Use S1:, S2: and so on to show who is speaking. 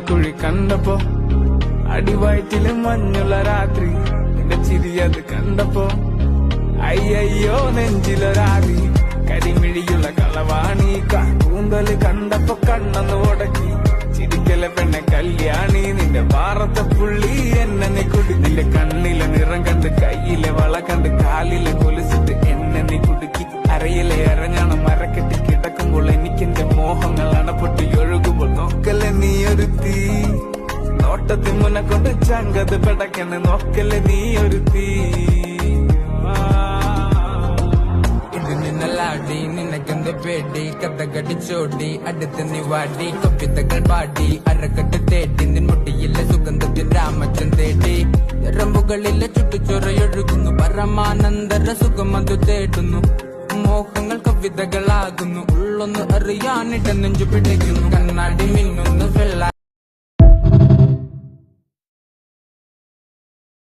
S1: കുഴി കണ്ടപ്പോ അടിവയറ്റില് മഞ്ഞുള്ള രാത്രി നിന്റെ ചിരി അത് കണ്ടപ്പോ അയ്യോ നെഞ്ചിലൊരാതി കരിമിഴിയുള്ള കളവാണി കൂന്തല് കണ്ടപ്പോ കണ്ണൊന്ന് ഉടക്കി ചിരിക്കലെ പെണ്ണെ കല്യാണി നിന്റെ വാറത്തെ പുള്ളി എന്നെ നീ കുടി നിന്റെ കണ്ണിലെ നിറം കണ്ട് കയ്യിലെ വള കണ്ട് കാലിലെ കൊലുസിട്ട് എന്നെ നീ കുടുക്കി അരയിലെ ഇറങ്ങണം മരക്കെട്ടി കിടക്കുമ്പോൾ എനിക്കെന്റെ മോഹങ്ങൾ അണപ്പൊട്ടി ഒഴുകുമ്പോൾ നോക്കല്ലേ നീ ഒരു തീ നോട്ടത്തിൽ മുന്നെ കൊണ്ട് ചങ്കത് പെടക്കണ് നോക്കല്ലേ നീ ഒരു തീ
S2: ലാടി നിനക്കെന്ത് പേടി കഥ കടിച്ചോടി അടുത്ത് നീ വാടി കവിതകൾ പാടി അരക്കെട്ട് തേടി നിൻ മുട്ടിയിലെ സുഗന്ധത്തിൽ രാമച്ചൻ തേടി രമ്പുകളിലെ ചുട്ടുചൊറയൊഴുകുന്നു പരമാനന്ദര സുഖമതു തേടുന്നു മോഹങ്ങൾ കവിതകളാകുന്നു ഉള്ളൊന്ന് അറിയാനിട്ട് നെഞ്ചു പിടിക്കുന്നു കണ്ണാടി മിന്നുന്നു